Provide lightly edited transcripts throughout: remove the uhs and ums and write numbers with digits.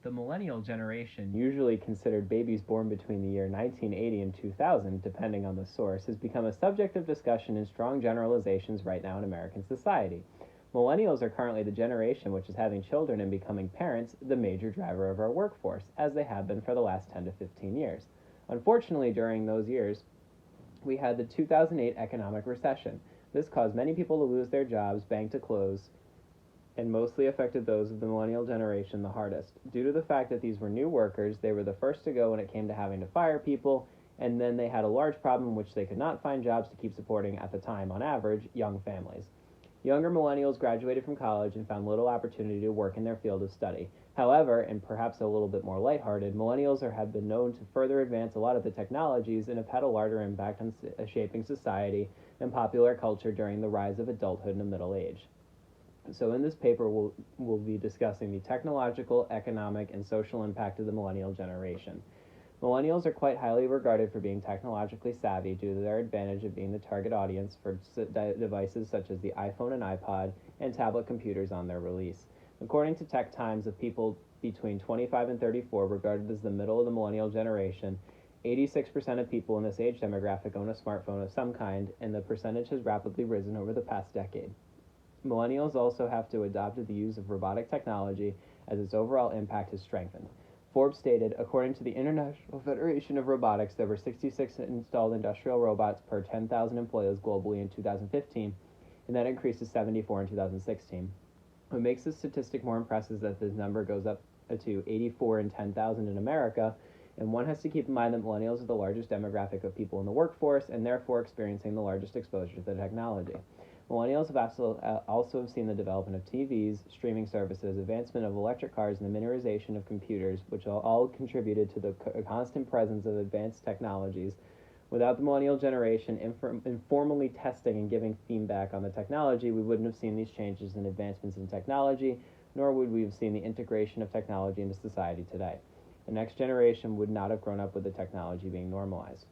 The Millennial Generation, usually considered babies born between the year 1980 and 2000, depending on the source, has become a subject of discussion in strong generalizations right now in American society. Millennials are currently the generation which is having children and becoming parents, the major driver of our workforce, as they have been for the last 10 to 15 years. Unfortunately, during those years, we had the 2008 economic recession. This caused many people to lose their jobs, banks to close, and mostly affected those of the millennial generation the hardest. Due to the fact that these were new workers, they were the first to go when it came to having to fire people, and then they had a large problem in which they could not find jobs to keep supporting, at the time, on average, young families. Younger millennials graduated from college and found little opportunity to work in their field of study. However, and perhaps a little bit more lighthearted, millennials have been known to further advance a lot of the technologies and have had a larger impact on shaping society and popular culture during the rise of adulthood and middle age. So in this paper, we'll be discussing the technological, economic, and social impact of the millennial generation. Millennials are quite highly regarded for being technologically savvy due to their advantage of being the target audience for devices such as the iPhone and iPod and tablet computers on their release. According to Tech Times, of people between 25 and 34 regarded as the middle of the millennial generation, 86% of people in this age demographic own a smartphone of some kind, and the percentage has rapidly risen over the past decade. Millennials also have to adopt the use of robotic technology as its overall impact has strengthened. Forbes stated, according to the International Federation of Robotics, there were 66 installed industrial robots per 10,000 employees globally in 2015, and that increased to 74 in 2016. What makes this statistic more impressive is that this number goes up to 84 in 10,000 in America, and one has to keep in mind that millennials are the largest demographic of people in the workforce and therefore experiencing the largest exposure to the technology. Millennials have also seen the development of TVs, streaming services, advancement of electric cars, and the miniaturization of computers, which all contributed to the constant presence of advanced technologies. Without the millennial generation informally testing and giving feedback on the technology, we wouldn't have seen these changes and advancements in technology, nor would we have seen the integration of technology into society today. The next generation would not have grown up with the technology being normalized.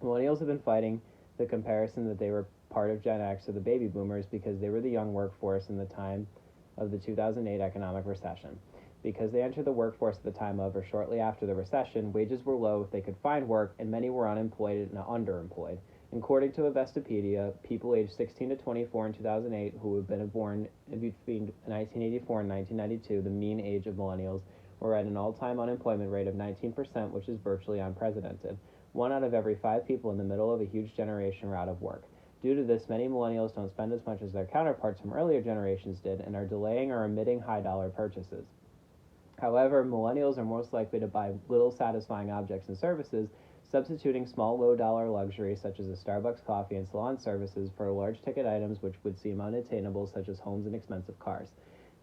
Millennials have been fighting the comparison that they were part of Gen X or the baby boomers because they were the young workforce in the time of the 2008 economic recession. Because they entered the workforce at the time of or shortly after the recession, wages were low if they could find work, and many were unemployed and underemployed. According to Investopedia, people aged 16 to 24 in 2008 who had been born between 1984 and 1992, the mean age of millennials, were at an all-time unemployment rate of 19%, which is virtually unprecedented. 1 out of every 5 people in the middle of a huge generation are out of work. Due to this, many millennials don't spend as much as their counterparts from earlier generations did and are delaying or omitting high-dollar purchases. However, millennials are most likely to buy little satisfying objects and services, substituting small low-dollar luxuries such as a Starbucks coffee and salon services for large-ticket items which would seem unattainable, such as homes and expensive cars.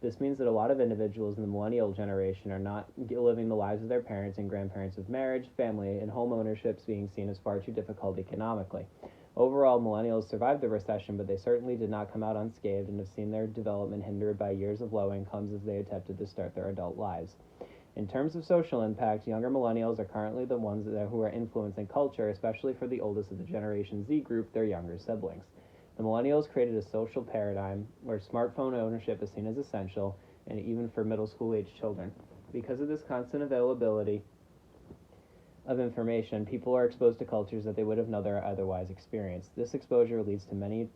This means that a lot of individuals in the millennial generation are not living the lives of their parents and grandparents with marriage, family, and home ownership being seen as far too difficult economically. Overall, millennials survived the recession, but they certainly did not come out unscathed and have seen their development hindered by years of low incomes as they attempted to start their adult lives. In terms of social impact, younger millennials are currently the ones who are influencing culture, especially for the oldest of the Generation Z group, their younger siblings. The millennials created a social paradigm where smartphone ownership is seen as essential, and even for middle school-aged children. Because of this constant availability of information, people are exposed to cultures that they would have never otherwise experienced. This exposure leads to many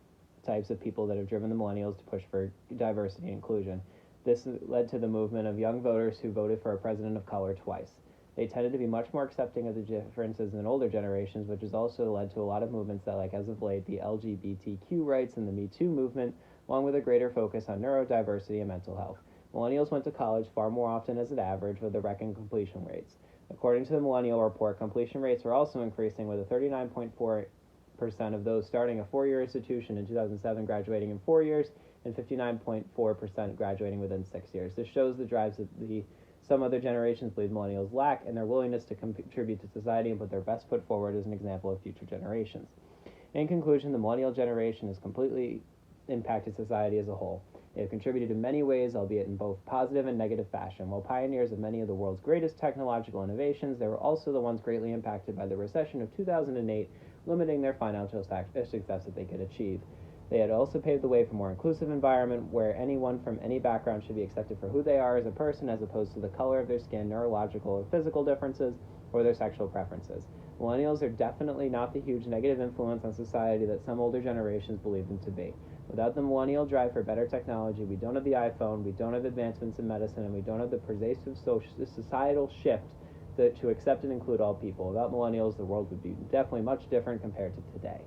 types of people that have driven the millennials to push for diversity and inclusion. This led to the movement of young voters who voted for a president of color twice. They tended to be much more accepting of the differences than older generations, which has also led to a lot of movements that, like as of late, the LGBTQ rights and the Me Too movement, along with a greater focus on neurodiversity and mental health. Millennials went to college far more often as an average, with the record completion rates. According to the Millennial Report, completion rates are also increasing, with a 39.4% of those starting a 4-year institution in 2007 graduating in 4 years, and 59.4% graduating within 6 years. This shows the drives that some other generations believe millennials lack, and their willingness to contribute to society and put their best foot forward as an example of future generations. In conclusion, the millennial generation has completely impacted society as a whole. They have contributed in many ways, albeit in both positive and negative fashion. While pioneers of many of the world's greatest technological innovations, they were also the ones greatly impacted by the recession of 2008, limiting their financial success that they could achieve. They had also paved the way for a more inclusive environment where anyone from any background should be accepted for who they are as a person as opposed to the color of their skin, neurological or physical differences, or their sexual preferences. Millennials are definitely not the huge negative influence on society that some older generations believe them to be. Without the millennial drive for better technology, we don't have the iPhone, we don't have advancements in medicine, and we don't have the pervasive societal shift to accept and include all people. Without millennials, the world would be definitely much different compared to today.